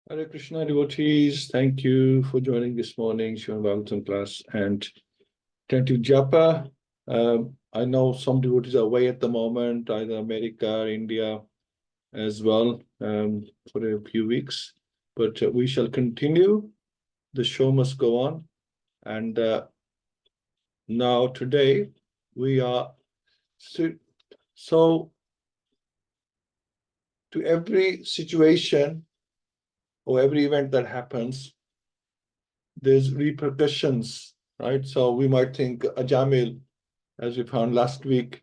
Hare Krishna devotees, thank you for joining this morning Srimad Bhagavatam class and attentive japa. I know some devotees are away at the moment, either America or India as well, for a few weeks. But we shall continue. The show must go on. And now today we are so to every situation or every event that happens, there's repercussions, right? So we might think Ajamil, as we found last week,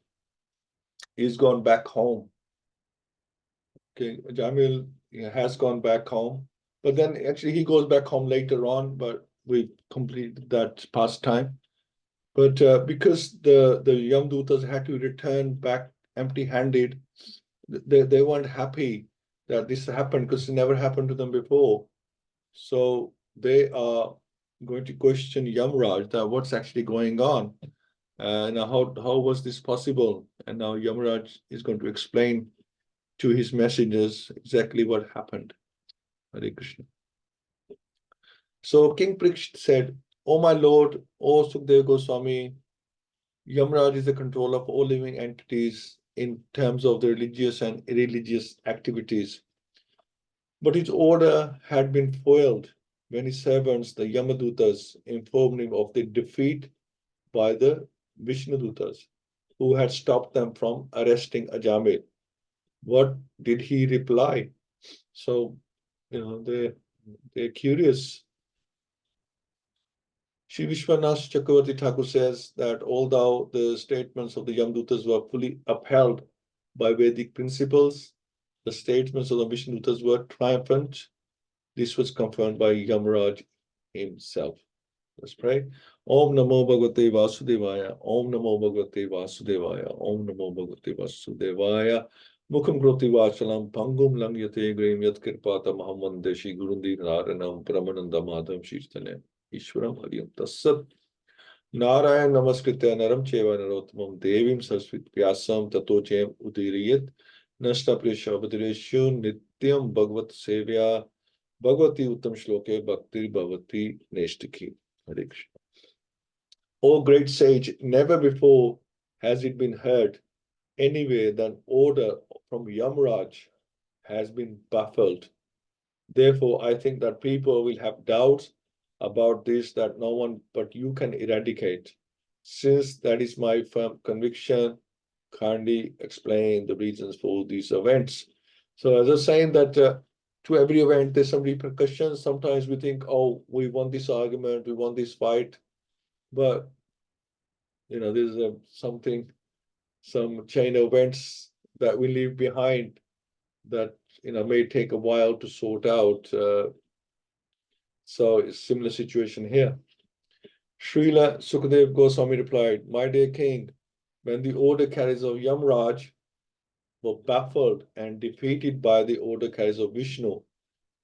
he's gone back home. Okay, Jamil has gone back home, but then actually he goes back home later on, but we completed that pastime. But because the Yamdutas had to return back empty-handed, they weren't happy that this happened because it never happened to them before. So they are going to question Yamraj that what's actually going on. And how was this possible? And now Yamaraj is going to explain to his messengers exactly what happened. Hare Krishna. So King Parikshit said, "O my Lord, O Sukadeva Goswami, Yamaraj is the control of all living entities in terms of the religious and irreligious activities. But his order had been foiled when his servants, the Yamadutas, informed him of the defeat by the Vishnudutas, who had stopped them from arresting Ajamil. What did he reply?" So, they're curious. Sri Vishwanath Chakravarti Thakur says that although the statements of the Yamdutas were fully upheld by Vedic principles, the statements of the Vishnudutas were triumphant. This was confirmed by Yamaraj himself. Let's pray. Om Namo Bhagavate Vasudevaya. Om Namo Bhagavate Vasudevaya. Om Namo Bhagavate Vasudevaya. Mukham Kroti Vachalam Pangum Langyate Grim Yat Kirpata Mahamande Deshi Gurundi Naranam Pramananda Madham Shistane Ishwaram Hariyam Tassat Narayan Namaskritya Naram Cheva Narottamam Devim Saraswit Vyasam Tato Chem Udiriyat Nashta Prisha Bhadireshu Nityam Bhagavat Sevya Bhagavati Uttam Shloke Bhakti Bhavati Neshtiki. Hare Krishna. O great sage, never before has it been heard anyway that order from Yamraj has been baffled. Therefore, I think that people will have doubts about this that no one but you can eradicate. Since that is my firm conviction, kindly explain the reasons for these events. So as I was saying that to every event, there's some repercussions. Sometimes we think, oh, we won this argument, we won this fight, but there's some chain events that we leave behind that may take a while to sort out. So it's a similar situation here. Srila Sukadev Goswami replied, "My dear king, when the order carriers of Yamraj were baffled and defeated by the order carriers of Vishnu,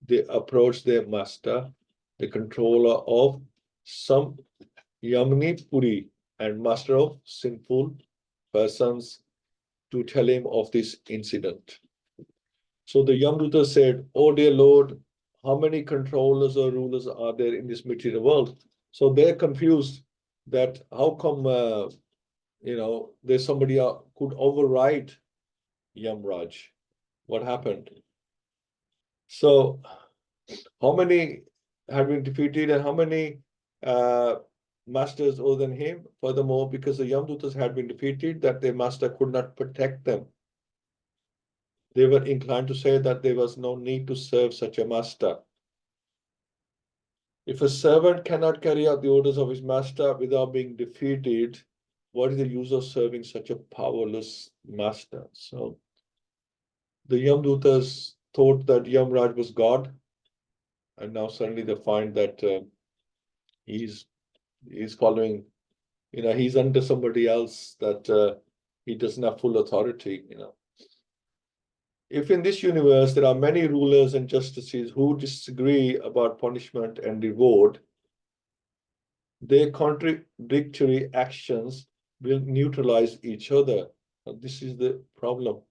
they approached their master, the controller of some Yamni Puri and master of sinful persons, to tell him of this incident." So the Yamduta said, "Oh dear Lord, how many controllers or rulers are there in this material world?" So they're confused that how come, there's somebody could override Yamraj. What happened? So how many had been defeated and how many masters other than him? Furthermore, because the Yamdutas had been defeated, that their master could not protect them. They were inclined to say that there was no need to serve such a master. If a servant cannot carry out the orders of his master without being defeated, what is the use of serving such a powerless master? So the Yamdutas thought that Yamraj was God, and now suddenly they find that he's following, he's under somebody else, that he doesn't have full authority. If in this universe there are many rulers and justices who disagree about punishment and reward, their contradictory actions will neutralize each other. This is the problem.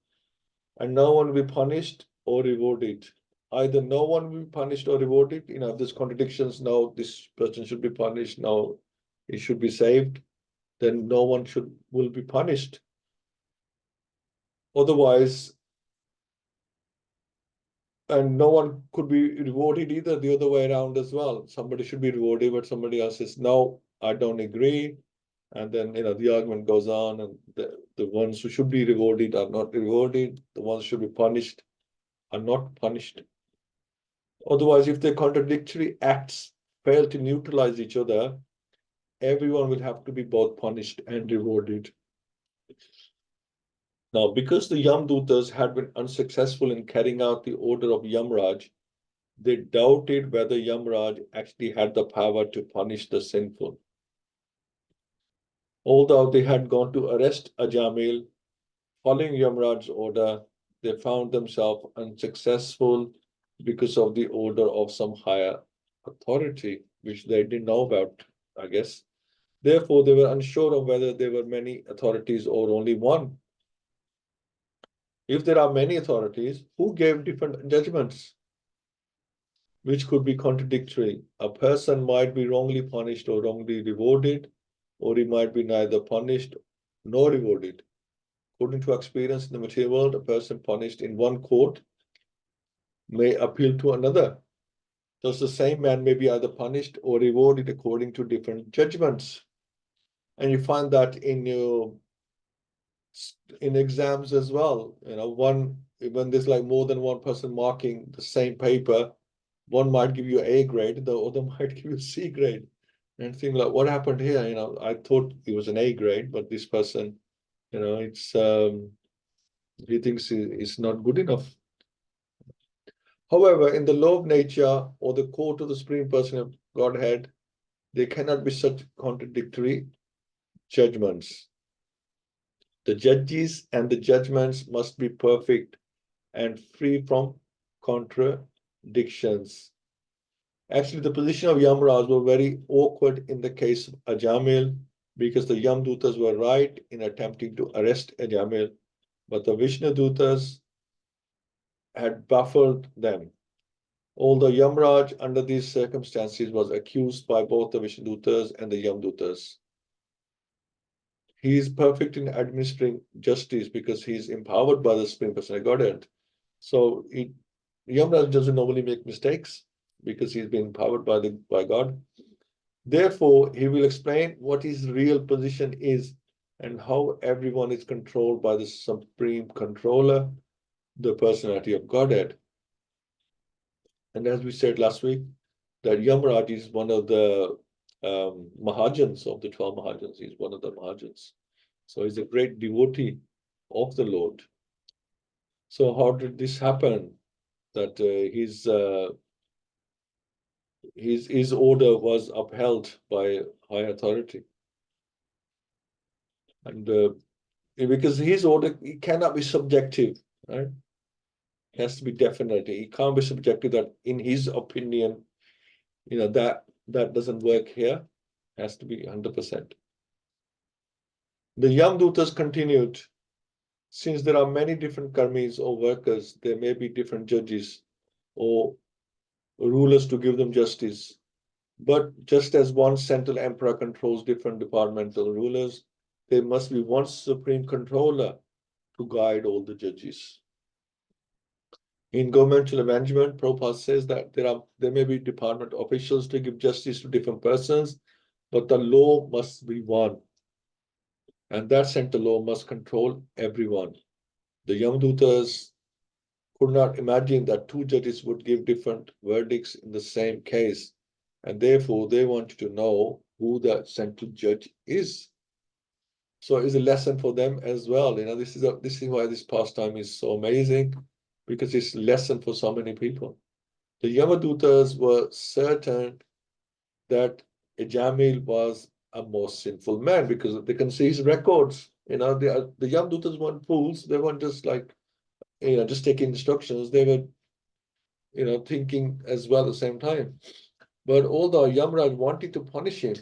And no one will be punished or rewarded. either no one will be punished or rewarded. There's contradictions. Now this person should be punished. Now he should be saved. Then no one will be punished. Otherwise, and no one could be rewarded either, the other way around as well. Somebody should be rewarded, but somebody else says, no, I don't agree. And then, the argument goes on, and the ones who should be rewarded are not rewarded. The ones who should be punished are not punished. Otherwise, if the contradictory acts fail to neutralize each other, everyone will have to be both punished and rewarded. Now, because the Yamdutas had been unsuccessful in carrying out the order of Yamaraj, they doubted whether Yamaraj actually had the power to punish the sinful. Although they had gone to arrest Ajamil, following Yamaraj's order, they found themselves unsuccessful because of the order of some higher authority, which they didn't know about, I guess. Therefore, they were unsure of whether there were many authorities or only one. If there are many authorities, who gave different judgments, which could be contradictory? A person might be wrongly punished or wrongly rewarded, or he might be neither punished nor rewarded. According to experience in the material world, a person punished in one court may appeal to another. Thus, the same man may be either punished or rewarded according to different judgments. And you find that in exams as well. When there's like more than one person marking the same paper, one might give you A grade, the other might give you C grade. And think like, what happened here? I thought it was an A grade, but this person, it's he thinks it's not good enough. However, in the law of nature or the court of the Supreme Person of Godhead, there cannot be such contradictory judgments. The judges and the judgments must be perfect and free from contradictions. Actually, the position of Yamaraj were very awkward in the case of Ajamil, because the Yamdutas were right in attempting to arrest Ajamil, but the Vishnudutas had baffled them. Although Yamaraj, under these circumstances, was accused by both the Vishnudutas and the Yamdutas, he is perfect in administering justice because he is empowered by the Supreme Person of Godhead. So Yamaraj doesn't normally make mistakes because he's been empowered by God. Therefore, he will explain what his real position is and how everyone is controlled by the Supreme Controller, the personality of Godhead. And as we said last week, that Yamaraj is one of the Mahajans of the 12 Mahajans. He's one of the Mahajans. So he's a great devotee of the Lord. So how did this happen? That his order was upheld by high authority. And because his order, it cannot be subjective, right? It has to be definite. It can't be subjective that in his opinion, that doesn't work here. It has to be 100%. The Yamdutas continued, since there are many different karmis or workers, there may be different judges or rulers to give them justice. But just as one central emperor controls different departmental rulers, there must be one supreme controller to guide all the judges. In governmental arrangement, Prabhupada says that there may be department officials to give justice to different persons, but the law must be one. And that central law must control everyone. The Yamdutas could not imagine that two judges would give different verdicts in the same case. And therefore, they wanted to know who the central judge is. So it's a lesson for them as well. This is why this pastime is so amazing, because it's a lesson for so many people. The Yamadutas were certain that Ajamil was a most sinful man because they can see his records. The Yamadutas weren't fools. They weren't just like, just taking instructions. They were, thinking as well at the same time. But although Yamaraj wanted to punish him,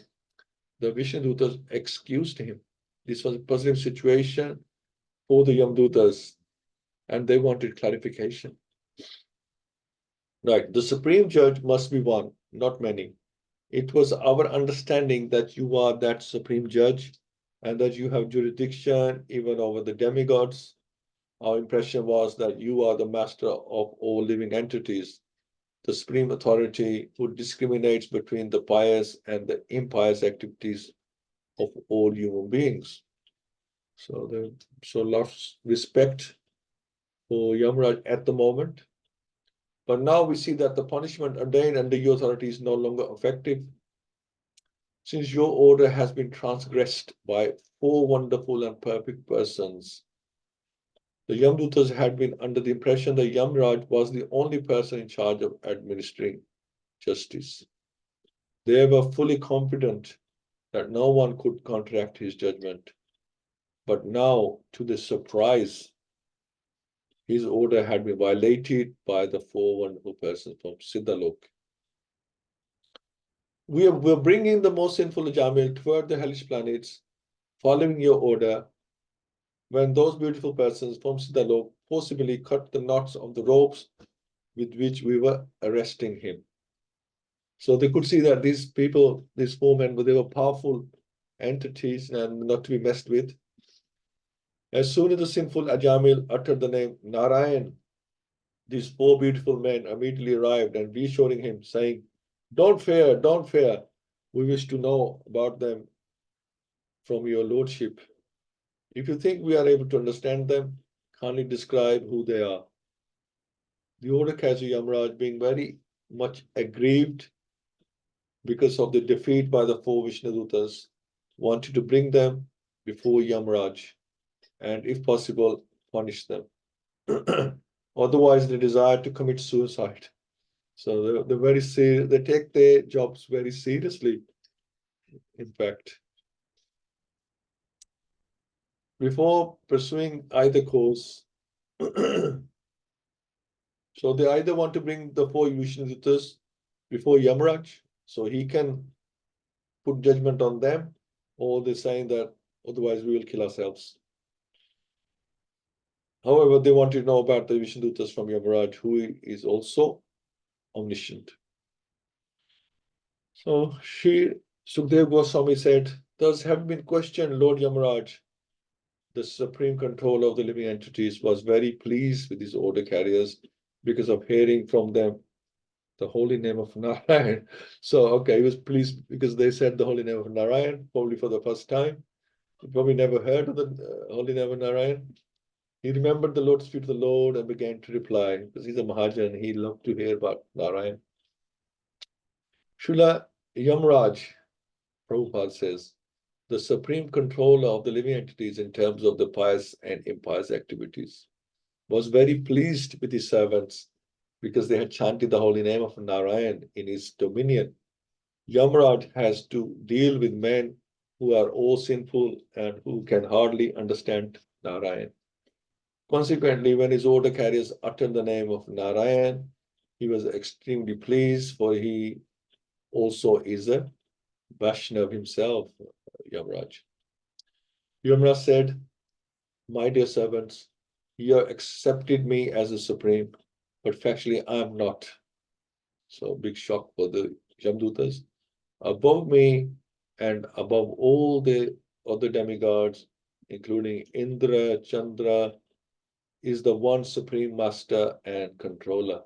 the Vishnudutas excused him. This was a positive situation for the Yamdutas, and they wanted clarification. Right. The supreme judge must be one, not many. It was our understanding that you are that supreme judge and that you have jurisdiction even over the demigods. Our impression was that you are the master of all living entities, the supreme authority who discriminates between the pious and the impious activities of all human beings. So lots of respect for Yamraj at the moment. But now we see that the punishment ordained under your authority is no longer effective, since your order has been transgressed by four wonderful and perfect persons. The Yamdutas had been under the impression that Yamraj was the only person in charge of administering justice. They were fully confident that no one could counteract his judgment. But now, to their surprise, his order had been violated by the four wonderful persons from Siddhalok. We're bringing the most sinful Jamil toward the hellish planets, following your order, when those beautiful persons from Siddhalok forcibly cut the knots of the ropes with which we were arresting him. So they could see that these people, these four men, they were powerful entities and not to be messed with. As soon as the sinful Ajamil uttered the name Narayan, these four beautiful men immediately arrived and reassuring him, saying, don't fear, don't fear. We wish to know about them from your lordship. If you think we are able to understand them, kindly describe who they are. The order carrier Yamraj, being very much aggrieved because of the defeat by the four Vishnudutas, wanted to bring them before Yamraj and, if possible, punish them. Otherwise, they desire to commit suicide. So they're very serious. They take their jobs very seriously, in fact. Before pursuing either course, so they either want to bring the four Vishnudutas before Yamaraj, so he can put judgment on them, or they're saying that otherwise we will kill ourselves. However, they want to know about the Vishnudutas from Yamaraj, who is also omniscient. So Sukdev Goswami said, thus have been questioned, Lord Yamaraj, the supreme controller of the living entities, was very pleased with his order carriers because of hearing from them the holy name of Narayan. So, okay, he was pleased because they said the holy name of Narayan, probably for the first time. He probably never heard of the holy name of Narayan. He remembered the lotus feet of the Lord and began to reply, because he's a Mahajan, he loved to hear about Narayan. Srila Yamraj, Prabhupada says, the supreme controller of the living entities in terms of the pious and impious activities, was very pleased with his servants because they had chanted the holy name of Narayan in his dominion. Yamraj has to deal with men who are all sinful and who can hardly understand Narayan. Consequently, when his order carriers uttered the name of Narayan, he was extremely pleased, for he also is a Vaishnav himself, Yamraj. Yamraj said, my dear servants, you have accepted me as the supreme, but factually I am not. So big shock for the Yamdutas. Above me and above all the other demigods, including Indra, Chandra, is the one supreme master and controller.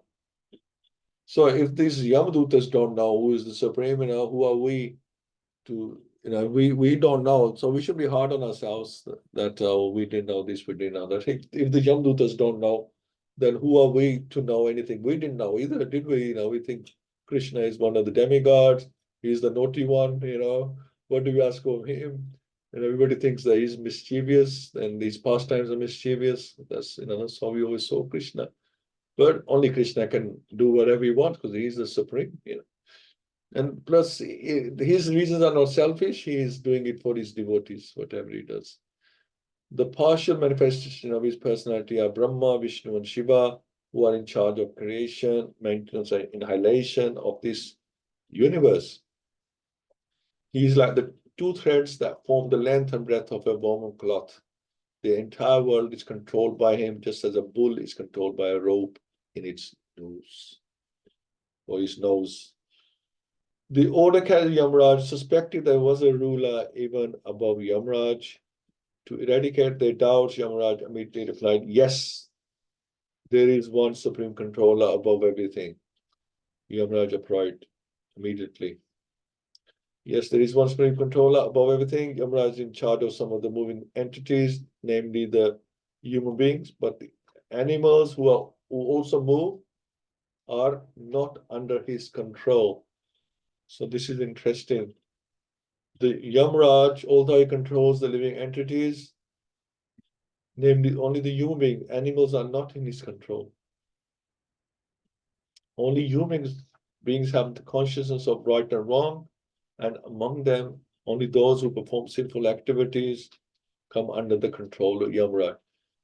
So if these Yamadutas don't know who is the supreme, who are we to, we don't know. So we should be hard on ourselves that we didn't know this, we didn't know that. If the Yamadutas don't know, then who are we to know anything? We didn't know either, did we? We think Krishna is one of the demigods. He's the naughty one, What do we ask of him? And everybody thinks that he's mischievous and these pastimes are mischievous. That's how we always saw Krishna. But only Krishna can do whatever he wants because he's the supreme, And plus, his reasons are not selfish. He is doing it for his devotees, whatever he does. The partial manifestation of his personality are Brahma, Vishnu, and Shiva, who are in charge of creation, maintenance, and annihilation of this universe. He is like the two threads that form the length and breadth of a woven cloth. The entire world is controlled by him, just as a bull is controlled by a rope in its noose. or his nose. The order carrier Yamaraj suspected there was a ruler even above Yamaraj. To eradicate their doubts, Yamaraj immediately replied, yes, there is one supreme controller above everything. Yamaraj replied immediately. Yes, there is one supreme controller above everything. Yamaraj is in charge of some of the moving entities, namely the human beings, but the animals who also move are not under his control. So this is interesting. The Yamaraj, although he controls the living entities, namely only the human being, animals are not in his control. Only human beings have the consciousness of right and wrong, and among them, only those who perform sinful activities come under the control of Yamaraj.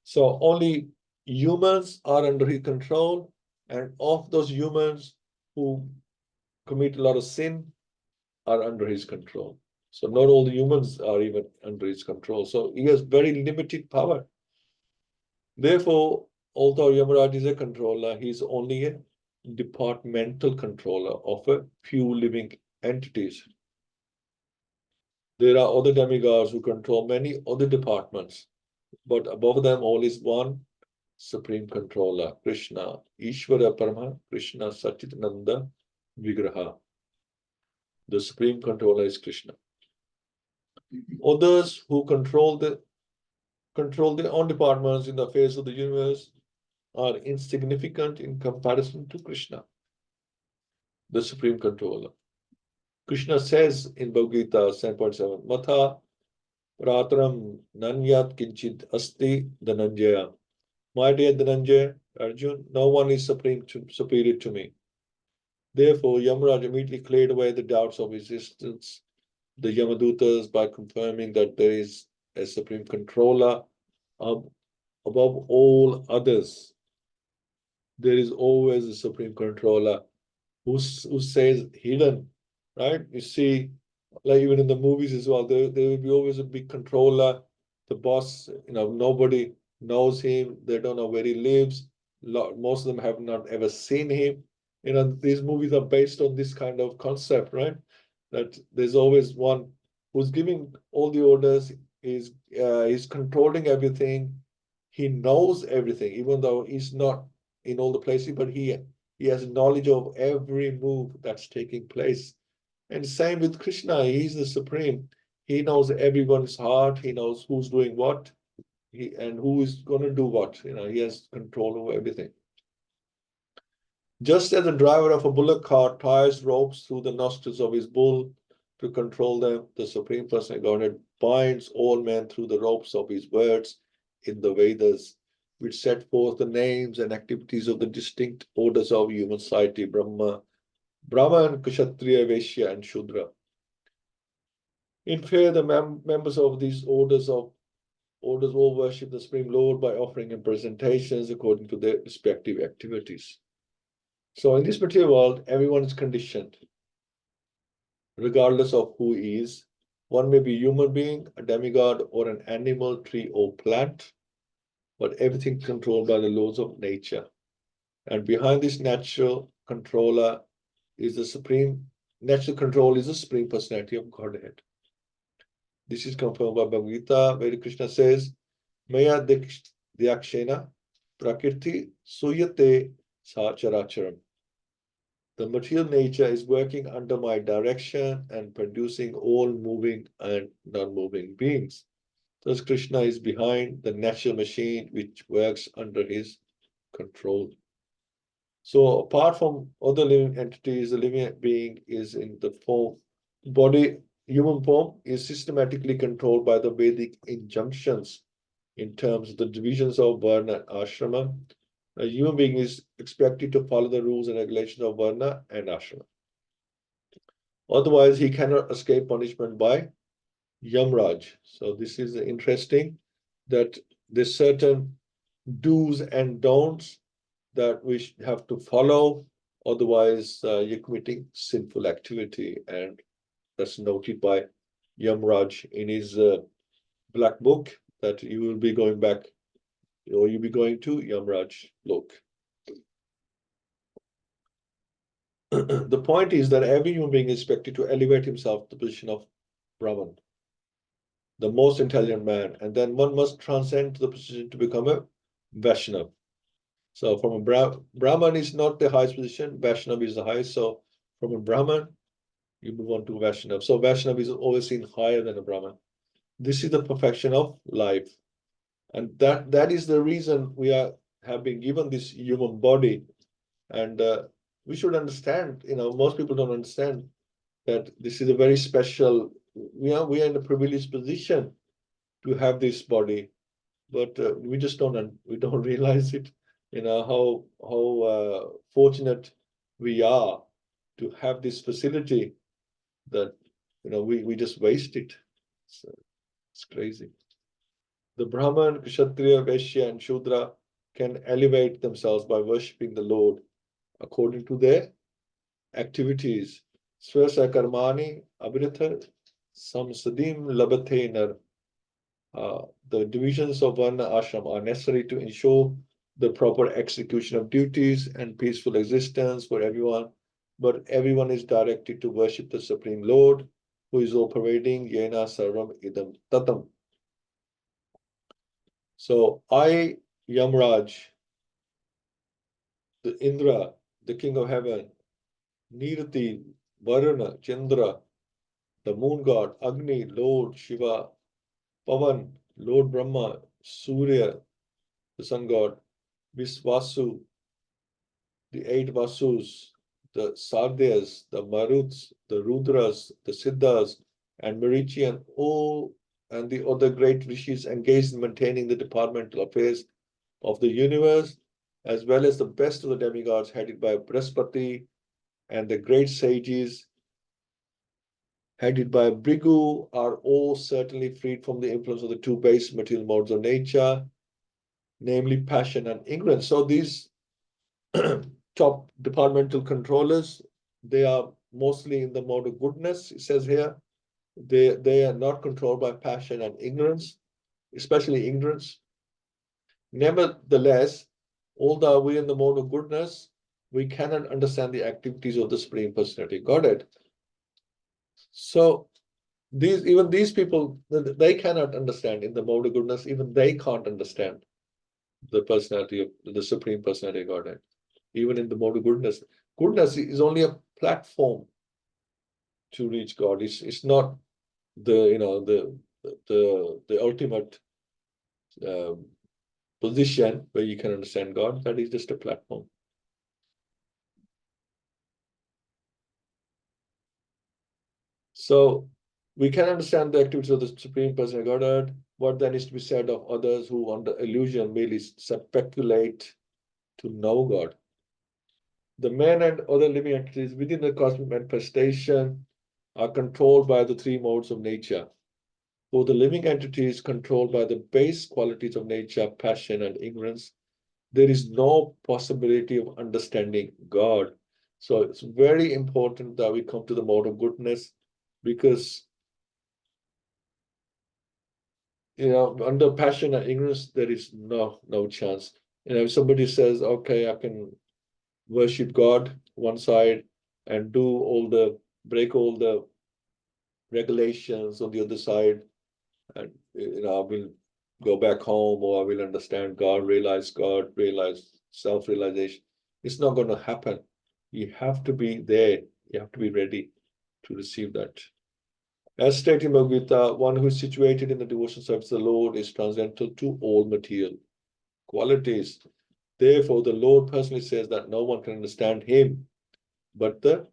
So only humans are under his control, and of those humans who commit a lot of sin are under his control. So not all the humans are even under his control. So he has very limited power. Therefore, although Yamaraj is a controller, he is only a departmental controller of a few living entities. There are other demigods who control many other departments, but above them all is one supreme controller, Krishna, Ishvara Parama, Krishna Satchitananda Vigraha. The supreme controller is Krishna. Others who control their own departments in the affairs of the universe are insignificant in comparison to Krishna, the supreme controller. Krishna says in Bhagavad-Gita 7.7, Matha Pratram Nanyat Kinchit Asti Dhananjaya. My dear Dhananjaya, Arjun, no one is superior to me. Therefore, Yamaraj immediately cleared away the doubts of existence, the Yamadutas, by confirming that there is a supreme controller above all others. There is always a supreme controller who says hidden, right? You see, like even in the movies as well, there will be always a big controller, the boss, nobody knows him, they don't know where he lives. Most of them have not ever seen him. These movies are based on this kind of concept, right? That there's always one who's giving all the orders, he's controlling everything, he knows everything, even though he's not in all the places, but he has knowledge of every move that's taking place. And same with Krishna, he's the supreme. He knows everyone's heart, he knows who's doing what, and who is going to do what. He has control over everything. Just as the driver of a bullock cart ties ropes through the nostrils of his bull to control them, the Supreme Personality of Godhead binds all men through the ropes of his words in the Vedas, which set forth the names and activities of the distinct orders of human society, Brahman, Kshatriya, Vaishya, and Shudra. In fair, the members of these orders all worship the Supreme Lord by offering him presentations according to their respective activities. So in this material world, everyone is conditioned, regardless of who he is. One may be a human being, a demigod, or an animal, tree, or plant, but everything controlled by the laws of nature. And behind this natural controller is the natural control is the Supreme Personality of Godhead. This is confirmed by Bhagavad-Gita, where Krishna says, Maya Dyakshena Prakriti Suyate Sacharacharam. The material nature is working under my direction and producing all moving and non-moving beings. Thus, Krishna is behind the natural machine which works under his control. So, apart from other living entities, the living being is in the human form is systematically controlled by the Vedic injunctions in terms of the divisions of Varna and Ashrama. A human being is expected to follow the rules and regulations of Varna and Ashrama. Otherwise, he cannot escape punishment by Yamraj. So this is interesting that there's certain do's and don'ts that we have to follow. Otherwise, you're committing sinful activity, and that's noted by Yamraj in his black book that you will be going back, or you'll be going to Yamraj look. the point is that every human being is expected to elevate himself to the position of Brahman, the most intelligent man, and then one must transcend to the position to become a Vaishnava. So from a Brahman is not the highest position, Vaishnava is the highest. So from a Brahman, you move on to Vaishnava. So Vaishnava is always seen higher than a Brahman. This is the perfection of life. And that is the reason we have been given this human body. And we should understand, most people don't understand that this is a very special, we are in a privileged position to have this body, but we just don't realize it, how fortunate we are to have this facility that, we just waste it. So it's crazy. The Brahman, Kshatriya, Vaishya, and Shudra can elevate themselves by worshipping the Lord according to their activities. Swasa karmani abhritha samsadim labate nar. The divisions of one ashram are necessary to ensure the proper execution of duties and peaceful existence for everyone, but everyone is directed to worship the Supreme Lord, who is all-pervading, yena sarvam idam tatam. So I, Yamraj, the Indra, the king of heaven, Nirati, Varuna, Chandra, the moon god, Agni, Lord Shiva, Pavan, Lord Brahma, Surya, the sun god, Visvasu, the eight Vasus, the Sardhyas, the Maruts, the Rudras, the Siddhas, and Marichi, and the other great rishis engaged in maintaining the departmental affairs of the universe, as well as the best of the demigods headed by Brihaspati, and the great sages headed by Brigu, are all certainly freed from the influence of the two base material modes of nature, namely passion and ignorance. So these top departmental controllers, they are mostly in the mode of goodness, it says here. They are not controlled by passion and ignorance, especially ignorance. Nevertheless, although we are in the mode of goodness, we cannot understand the activities of the Supreme Personality Godhead. So even these people, they cannot understand in the mode of goodness, even they can't understand the personality of the Supreme Personality Godhead. Even in the mode of goodness, goodness is only a platform to reach God. It's not the ultimate position where you can understand God. That is just a platform. So we can understand the activities of the Supreme Person of Godhead. What then is to be said of others who, under illusion, merely speculate to know God? The men and other living entities within the cosmic manifestation are controlled by the three modes of nature. For the living entity is controlled by the base qualities of nature, passion, and ignorance, there is no possibility of understanding God. So it's very important that we come to the mode of goodness, because under passion and ignorance, there is no chance. If somebody says, okay, I can worship God one side and break all the regulations on the other side, and I will go back home, or I will understand God, realize self-realization. It's not going to happen. You have to be there. You have to be ready to receive that. As stated in Bhagavad-Gita, one who is situated in the devotion service of the Lord is transcendental to all material qualities. Therefore, the Lord personally says that no one can understand him but the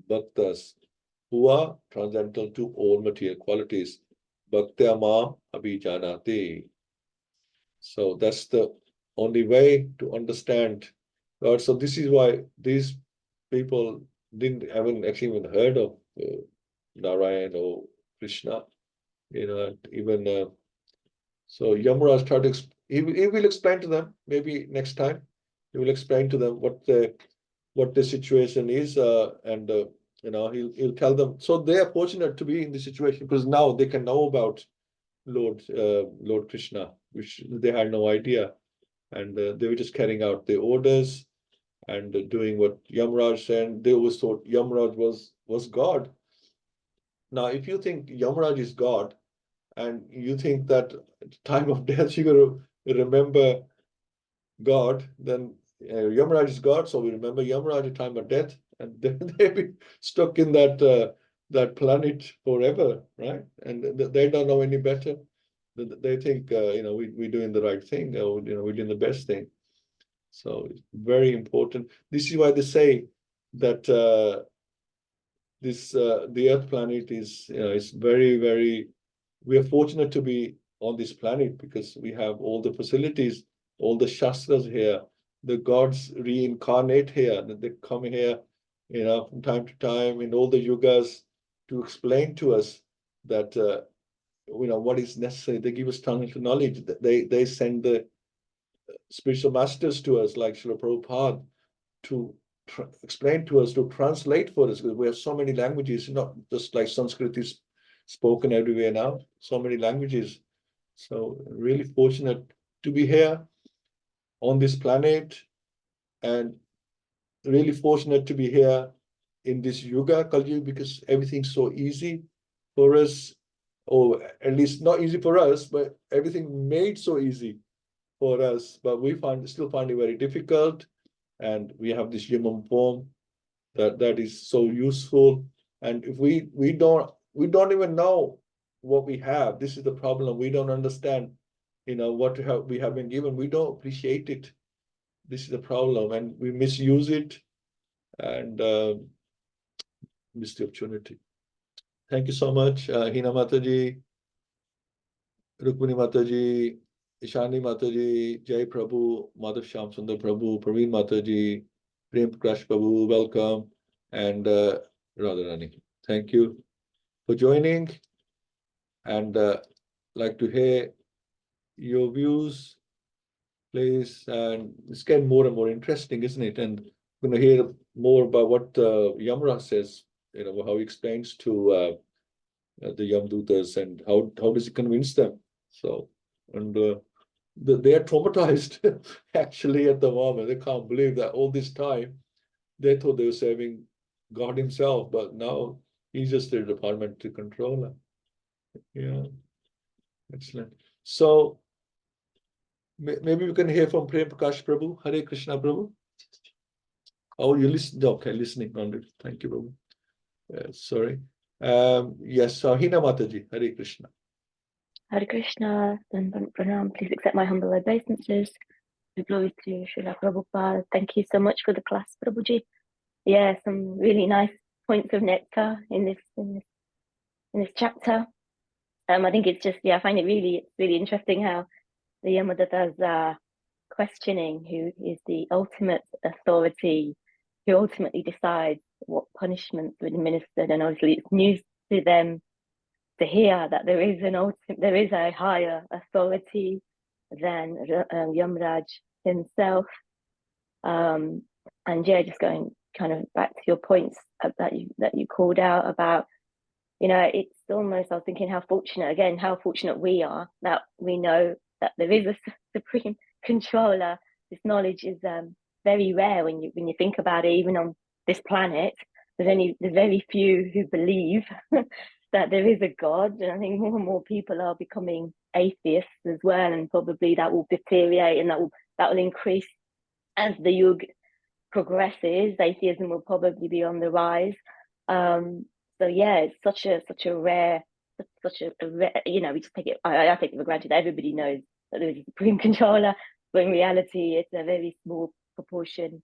bhaktas, who are transcendental to all material qualities. Bhaktya ma abhijanati. So that's the only way to understand God. So this is why these people haven't actually even heard of Narayan or Krishna. Even so Yamaraj tried to he will explain to them, maybe next time. He will explain to them what the situation is, and he'll tell them. So they are fortunate to be in this situation, because now they can know about Lord Krishna, which they had no idea, and they were just carrying out the orders. and doing what Yamaraj said. They always thought Yamaraj was God. Now, if you think Yamaraj is God, and you think that at the time of death you're going to remember God, then Yamaraj is God, so we remember Yamaraj at the time of death, and then they'll be stuck in that planet forever, right? And they don't know any better. They think we're doing the right thing, or we're doing the best thing. So it's very important. This is why they say that the Earth planet is very, very. We are fortunate to be on this planet because we have all the facilities, all the shastras here. The gods reincarnate here. They come here, from time to time in all the yugas to explain to us that what is necessary. They give us tons of knowledge. They send the spiritual masters to us, like Srila Prabhupada, to explain to us, to translate for us, because we have so many languages, not just like Sanskrit is spoken everywhere now, so many languages. So really fortunate to be here on this planet, and really fortunate to be here in this Yuga, Kali Yuga, because everything's so easy for us, or at least not easy for us, but everything made so easy for us, but we still find it very difficult. And we have this human form that is so useful. And if we don't even know what we have. This is the problem. We don't understand, what we have been given. We don't appreciate it. This is the problem, and we misuse it and miss the opportunity. Thank you so much, Hina Mataji, Rukmini Mataji, Ishani Mataji, Jai Prabhu, Madhav Shyam Sundar Prabhu, Praveen Mataji, Prem Prakash Prabhu, welcome, and Radharani. Thank you for joining, and like to hear your views, please. And it's getting more and more interesting, isn't it? And we're going to hear more about what Yamaraja says, how he explains to the Yamdutas and how does he convince them. So, and they are traumatized actually at the moment. They can't believe that all this time they thought they were serving God himself, but now he's just their departmental controller. Yeah, excellent. So maybe we can hear from Prem Prakash Prabhu. Hare Krishna Prabhu. Oh, you listen. Okay, listening only. Thank you, Prabhu. Sorry. Yes, so Hina Mataji. Hare Krishna. Hare Krishna, and Pranam. Please accept my humble obeisances. Glory to Srila Prabhupada. Thank you so much for the class, Prabhuji. Yeah, some really nice points of nectar in this chapter. I think it's just, I find it really interesting how the Yamadatas are questioning who is the ultimate authority, who ultimately decides what punishments are administered, and obviously it's news to them to hear that there is a higher authority than Yamraj himself. And yeah, just going kind of back to your points that you called out about, it's almost, I was thinking how fortunate we are that we know that there is a supreme controller. This knowledge is very rare when you think about it. Even on this planet, there's very few who believe that there is a God, and I think more and more people are becoming atheists as well, and probably that will deteriorate and that will increase as the yuga progresses. Atheism will probably be on the rise. So yeah, it's such a rare, we just take it. I take it for granted. Everybody knows that there is a supreme controller, but in reality, it's a very small proportion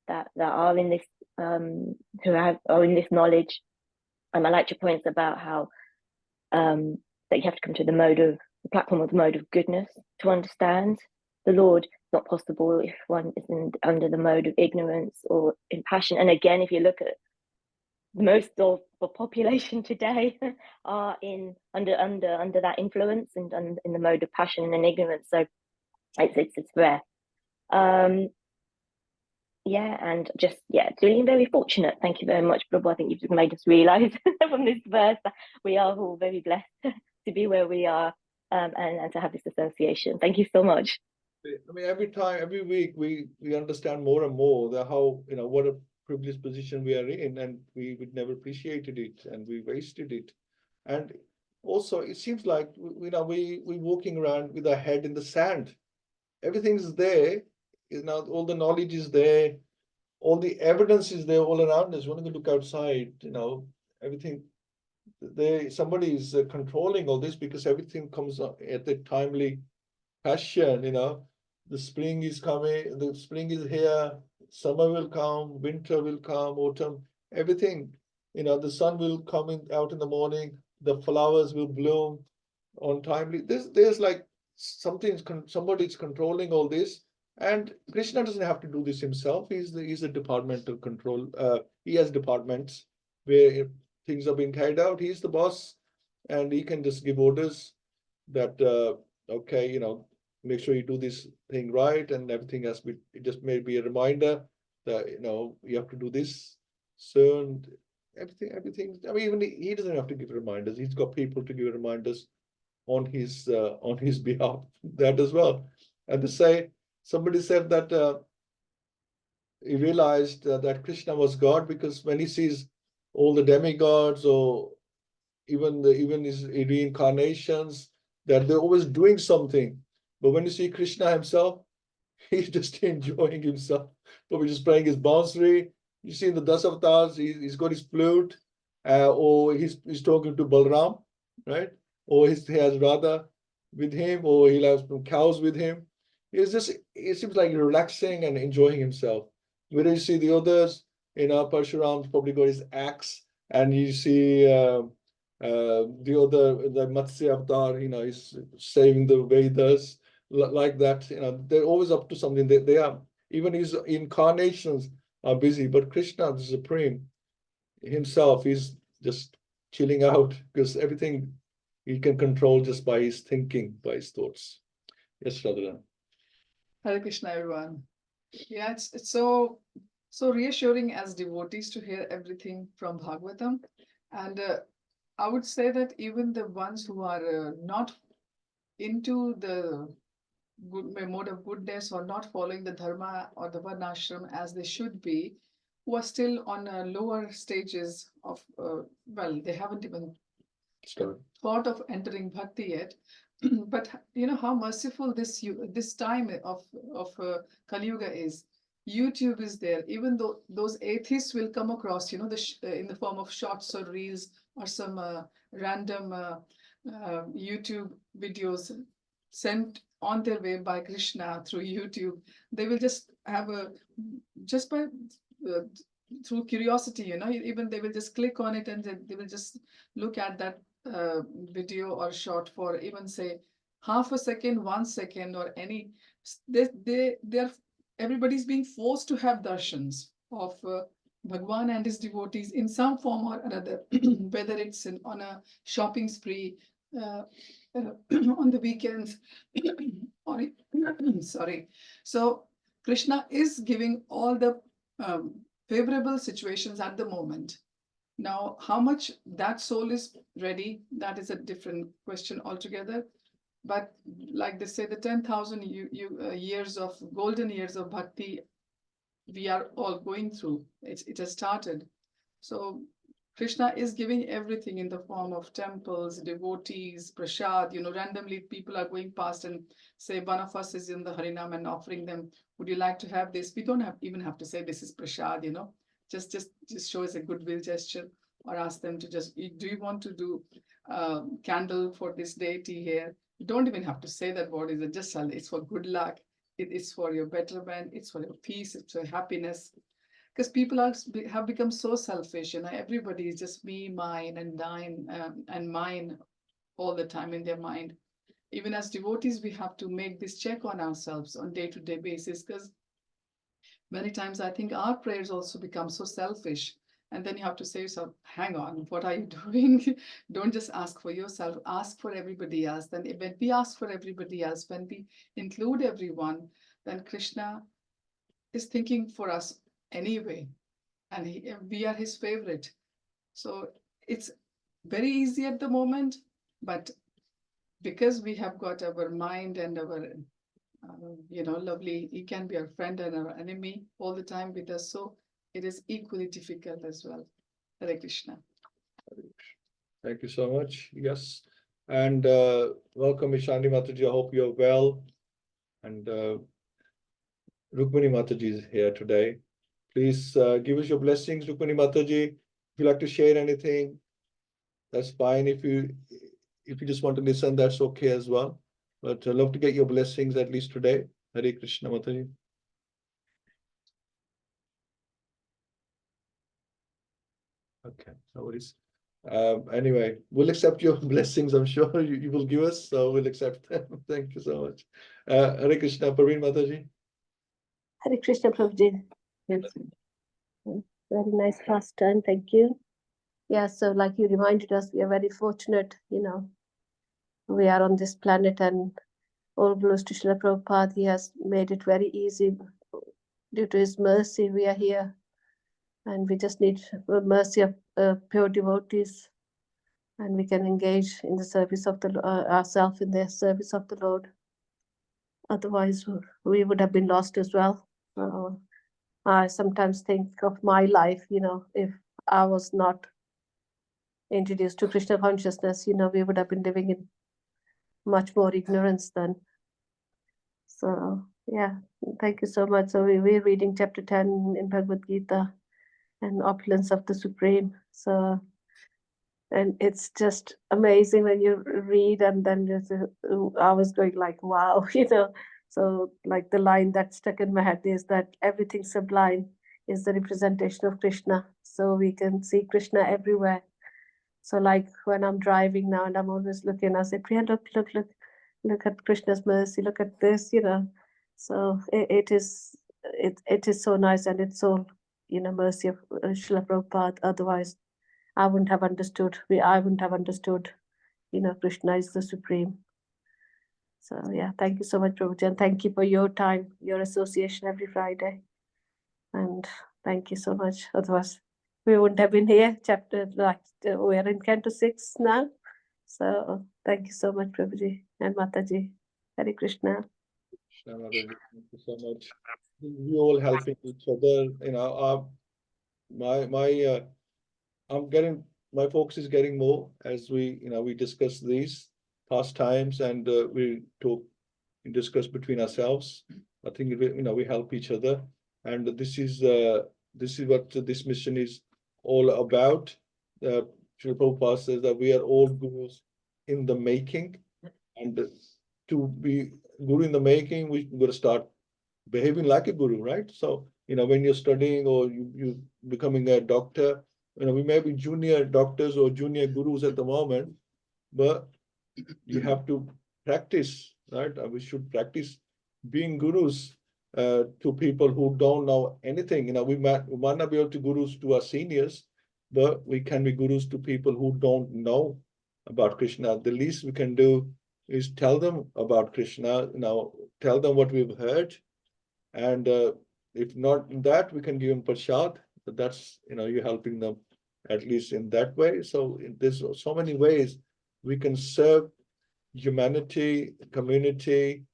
that are in this who are in this knowledge. I like your points about how that you have to come to the platform of the mode of goodness to understand the Lord. It's not possible if one is under the mode of ignorance or in passion. And again, if you look at most of the population today are under that influence and in the mode of passion and ignorance. So it's rare. And just feeling very fortunate. Thank you very much, Prabhu. I think you've just made us realize from this verse that we are all very blessed to be where we are and to have this association. Thank you so much. I mean, every time, every week, we understand more and more that how, what a privileged position we are in, and we never appreciated it, and we wasted it. And also, it seems like we walking around with our head in the sand. Everything's there, all the knowledge is there, all the evidence is there all around us. When we look outside, everything somebody is controlling all this, because everything comes at the timely passion. The spring is coming, the spring is here, summer will come, winter will come, autumn, everything. The sun will come out in the morning, the flowers will bloom on timely. There's like somebody's controlling all this, and Krishna doesn't have to do this himself. He's a departmental control. He has departments where things are being carried out. He's the boss, and he can just give orders that okay, make sure you do this thing right, and everything has to be. It just may be a reminder that you have to do this soon. Everything. I mean, even he doesn't have to give reminders. He's got people to give reminders on his behalf, that as well. And to say, somebody said that he realized that Krishna was God, because when he sees all the demigods, or even his reincarnations, that they're always doing something. But when you see Krishna himself, he's just enjoying himself. Probably just playing his bansuri. You see in the Dasavatars, he's got his flute, or he's talking to Balram, right? Or he has Radha with him, or he'll have some cows with him. It seems like relaxing and enjoying himself. When you see the others, Parshuram's probably got his axe, and you see the Matsya Avatar, he's saving the Vedas, like that. They're always up to something. They are, even his incarnations are busy, but Krishna, the Supreme himself, he's just chilling out, because everything he can control just by his thinking, by his thoughts. Yes, Radha. Hare Krishna, everyone. Yeah, it's so reassuring as devotees to hear everything from Bhagavatam. And I would say that even the ones who are not into the good mode of goodness, or not following the dharma or the varnashram as they should be, who are still on lower stages of, well, they haven't even thought of entering bhakti yet. But how merciful this time of Kali Yuga is. YouTube is there. Even though those atheists will come across, in the form of shorts or reels, or some random YouTube videos sent on their way by Krishna through YouTube. They will just have just by through curiosity, even they will just click on it, and they will just look at that video or short for even say half a second, 1 second, or any. They're everybody's being forced to have darshans of Bhagwan and his devotees in some form or another, whether it's on a shopping spree, on the weekends, or sorry. So Krishna is giving all the favorable situations at the moment. Now, how much that soul is ready, that is a different question altogether. But like they say, the 10,000 years of golden years of bhakti, we are all going through. It has started. So Krishna is giving everything in the form of temples, devotees, prasad. Randomly people are going past, and say one of us is in the Harinam and offering them, would you like to have this? We don't even have to say this is prasad, just show as a goodwill gesture, or ask them to just, do you want to do candle for this deity here? You don't even have to say that word. Is it just, it's for good luck. It's for your betterment. It's for your peace. It's for happiness. Because people have become so selfish. Everybody is just me, mine, and thine, and mine all the time in their mind. Even as devotees, we have to make this check on ourselves on day-to-day basis, because many times I think our prayers also become so selfish. And then you have to say to yourself, hang on, what are you doing? Don't just ask for yourself, ask for everybody else. Then when we ask for everybody else, when we include everyone, then Krishna is thinking for us anyway. And we are his favorite. So it's very easy at the moment, but because we have got our mind and our lovely. He can be our friend and our enemy all the time with us. So it is equally difficult as well. Hare Krishna. Thank you so much. Yes. And welcome, Ishani Mataji. I hope you're well. And Rukmini Mataji is here today. Please give us your blessings, Rukmini Mataji. If you'd like to share anything, that's fine. If you just want to listen, that's okay as well. But I'd love to get your blessings at least today. Hare Krishna Mataji. Okay, no worries. Anyway, we'll accept your blessings. I'm sure you will give us, so we'll accept them. Thank you so much. Hare Krishna, Parveen Mataji. Hare Krishna, Prabhuji. Yes. Very nice pastime. Thank you. Yeah, so like you reminded us, we are very fortunate, we are on this planet, and all glories to Srila Prabhupada. He has made it very easy. Due to his mercy, we are here. And we just need mercy of pure devotees. And we can engage in the service of the ourselves in the service of the Lord. Otherwise, we would have been lost as well. I sometimes think of my life, if I was not introduced to Krishna consciousness, we would have been living in much more ignorance then. So, yeah, thank you so much. So we're reading chapter 10 in Bhagavad-Gita and opulence of the Supreme. So, and it's just amazing when you read, and then I was going like, wow, So like the line that stuck in my head is that everything sublime is the representation of Krishna. So we can see Krishna everywhere. So like when I'm driving now and I'm always looking, I say, Priya, look at Krishna's mercy, look at this, So it is so nice, and it's all, mercy of Srila Prabhupada. Otherwise, I wouldn't have understood. I wouldn't have understood, Krishna is the supreme. So yeah, thank you so much, Prabhuji, and thank you for your time, your association every Friday. And thank you so much. Otherwise, we wouldn't have been here. We're in Canto 6 now. So thank you so much, Prabhuji and Mataji. Hare Krishna. Krishna Mataji, thank you so much. We all helping each other. My focus is getting more as we discuss these pastimes, and we discuss between ourselves. I think we help each other, and this is what this mission is all about. Srila Prabhupada says that we are all gurus in the making, and to be guru in the making, we've got to start behaving like a guru, right? So when you're studying or you becoming a doctor, we may be junior doctors or junior gurus at the moment, but you have to practice, right? We should practice being gurus to people who don't know anything. We might not be able to gurus to our seniors, but we can be gurus to people who don't know about Krishna. The least we can do is tell them about Krishna, tell them what we've heard. And if not that, we can give them prasad. But that's, you're helping them at least in that way. So there's so many ways we can serve humanity, community,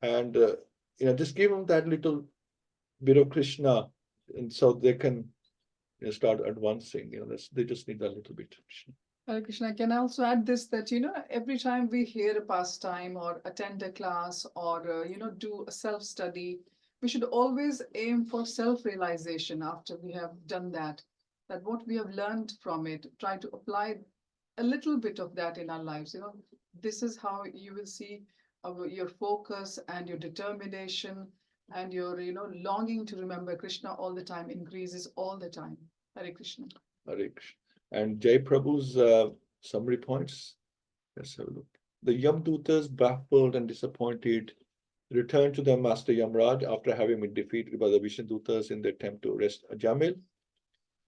and just give them that little bit of Krishna, and so they can start advancing. They just need that little bit. Hare Krishna, can I also add this, that every time we hear a pastime or attend a class or do a self-study, we should always aim for self-realization after we have done that what we have learned from it, try to apply a little bit of that in our lives. This is how you will see your focus and your determination and your longing to remember Krishna all the time increases all the time. Hare Krishna. Hare Krishna. And Jai Prabhu's summary points. Let's have a look. The Yamdutas, baffled and disappointed, returned to their master Yamaraja after having been defeated by the Vishnudutas in the attempt to arrest Ajamil.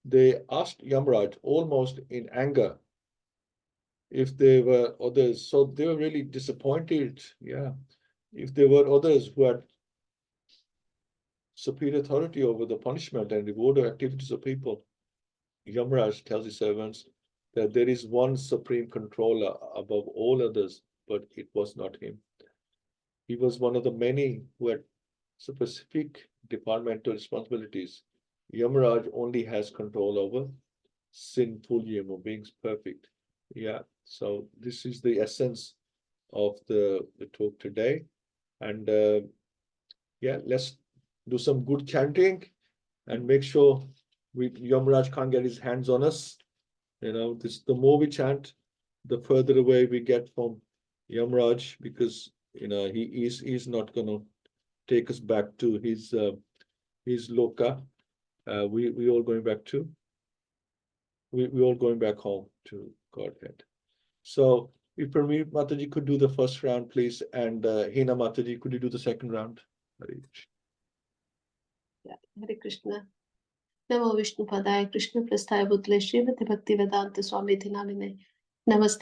They asked Yamraj almost in anger if there were others. So they were really disappointed. Yeah. If there were others who had superior authority over the punishment and reward activities of people. Yamraj tells his servants that there is one supreme controller above all others, but it was not him. he was one of the many who had specific departmental responsibilities. Yamaraj only has control over sinful human beings, perfect. Yeah, so this is the essence of the talk today. And yeah, let's do some good chanting and make sure Yamaraj can't get his hands on us. You know, the more we chant, the further away we get from Yamaraj, because you know he's not going to take us back to his loka. We all going back to we all going back home to Godhead. So if Parmeet Mataji could do the first round, please, and Hina Mataji, could you do the second round? Yeah, Hare Krishna. Namo Vishnu Padaya Krishna Prasthaya Bhutale Srimati Bhakti Vedanta Swami Namine. Namaste.